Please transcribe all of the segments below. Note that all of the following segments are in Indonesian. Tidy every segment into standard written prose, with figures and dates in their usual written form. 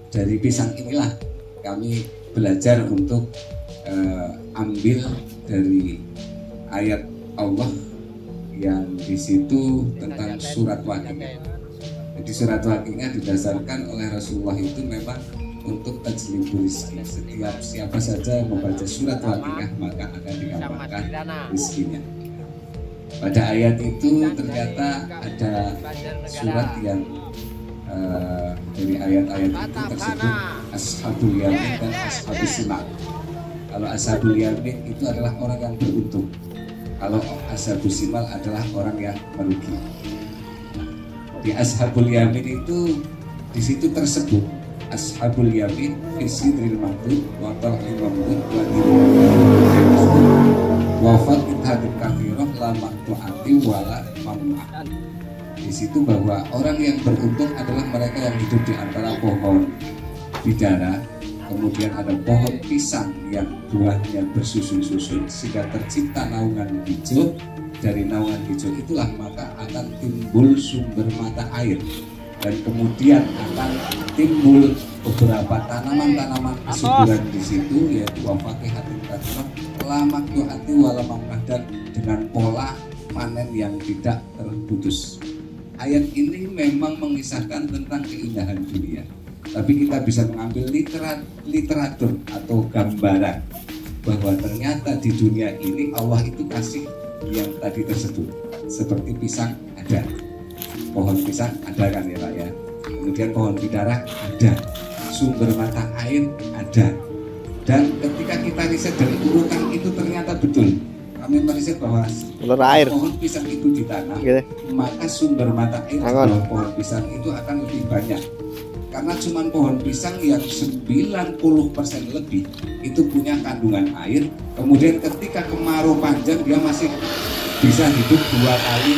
dari pisang inilah kami belajar untuk ambil dari ayat Allah yang di situ tentang surat Waqiah. Jadi surat Waqiah didasarkan oleh Rasulullah itu memang untuk tajlibul rizki. Setiap siapa saja membaca surat Waqiah maka akan digampangkan rizkinya. Pada ayat itu ternyata ada surat yang dari ayat-ayat itu tersebut Ashabul Yamin dan Ashabul Shimal. Kalau Ashabul Yamin itu adalah orang yang beruntung. Kalau Ashabul Shimal adalah orang yang merugi. Di Ashabul Yamin itu di situ tersebut Ashabul Yamin fi sidril mamdud wa talhil mamdud wa wa faqihatin kathirah la maqtu'ati wa la mamnu'ah. Di situ bahwa orang yang beruntung adalah mereka yang hidup di antara pohon bidara, kemudian ada pohon pisang yang buahnya bersusun-susun sehingga tercipta naungan hijau. Dari naungan hijau itulah maka akan timbul sumber mata air, dan kemudian akan timbul beberapa tanaman-tanaman kesuburan di situ, yaitu wafaqihatin katsirah la maqtu'ati wa la mamnu'ah, dan dengan pola panen yang tidak terputus. Ayat ini memang mengisahkan tentang keindahan dunia, tapi kita bisa mengambil literatur atau gambaran bahwa ternyata di dunia ini Allah itu kasih yang tadi tersebut, seperti pisang ada, pohon pisang ada kan ya Pak ya, kemudian pohon bidara ada, sumber mata air ada, dan ketika kita riset dari urutan itu ternyata betul. Kami meriset bahwa pohon pisang itu ditanam, maka sumber mata air di bawah pohon pisang itu akan lebih banyak. Karena cuma pohon pisang yang 90% lebih itu punya kandungan air. Kemudian ketika kemarau panjang dia masih bisa hidup dua kali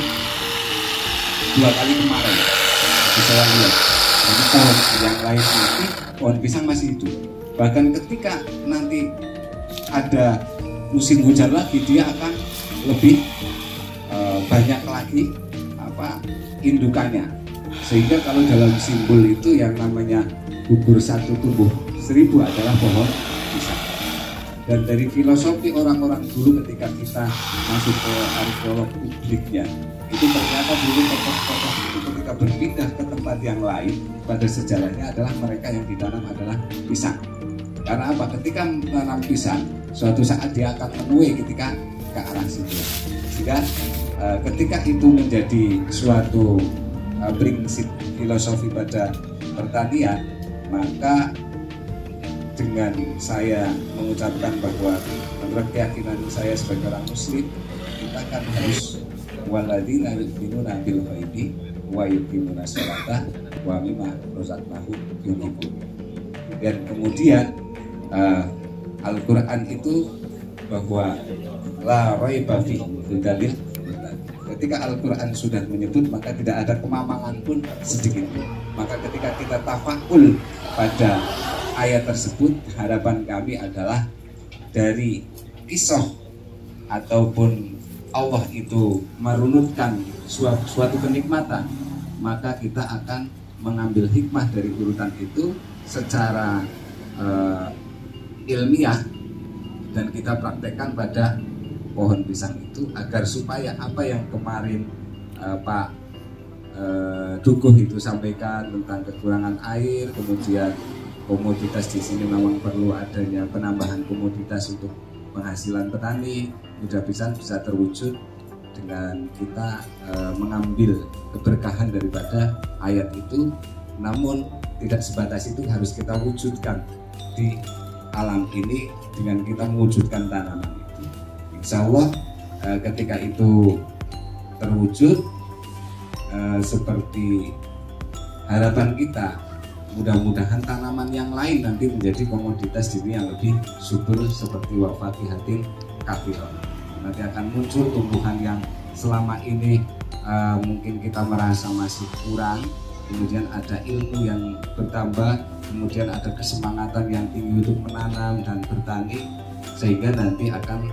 kemarau. Bisa lihat. Jadi pohon yang lain nanti pohon pisang masih hidup. Bahkan ketika nanti ada musim hujan lagi dia akan lebih banyak lagi indukannya. Sehingga kalau dalam simbol itu yang namanya gugur satu tumbuh 1000 adalah pohon pisang. Dan dari filosofi orang-orang dulu ketika kita masuk ke arkeolog publiknya, itu ternyata dulu tokoh-tokoh itu ketika berpindah ke tempat yang lain pada sejarahnya adalah mereka yang ditanam adalah pisang. Karena apa? Ketika menanam pisang, suatu saat dia akan menuai ketika ke arah situ. Sehingga ketika itu menjadi suatu prinsip filosofi pada pertanian, maka dengan saya mengucapkan bahwa menurut keyakinan saya sebagai orang muslim, kita kan harus walladzina yu'minuna bil ghaibi wa yuqimuna sholata wa mimma razaqnahum yunfiqun. Dan kemudian Al-Quran itu bahwa la raiba fi dalil. Ketika Al-Quran sudah menyebut maka tidak ada kemamangan pun sedikit pun. Maka ketika kita tafakul pada ayat tersebut, harapan kami adalah dari kisah ataupun Allah itu merunutkan suatu kenikmatan, maka kita akan mengambil hikmah dari urutan itu secara ilmiah dan kita praktekkan pada pohon pisang itu agar supaya apa yang kemarin Pak Dukuh itu sampaikan tentang kekurangan air, kemudian komoditas di sini memang perlu adanya penambahan komoditas untuk penghasilan petani, mudah-mudahan bisa terwujud dengan kita mengambil keberkahan daripada ayat itu. Namun tidak sebatas itu, harus kita wujudkan di alam ini dengan kita mewujudkan tanaman. Insya Allah ketika itu terwujud seperti harapan kita, mudah-mudahan tanaman yang lain nanti menjadi komoditas ini yang lebih subur seperti wafaqihatin kathirah. Nanti akan muncul tumbuhan yang selama ini mungkin kita merasa masih kurang, kemudian ada ilmu yang bertambah, kemudian ada kesemangatan yang tinggi untuk menanam dan bertani, sehingga nanti akan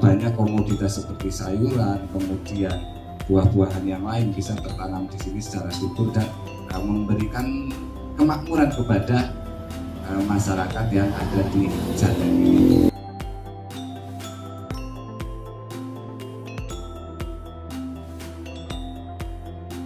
banyak komoditas seperti sayuran, kemudian buah-buahan yang lain bisa tertanam di sini secara subur dan memberikan kemakmuran kepada masyarakat yang ada di jalan ini.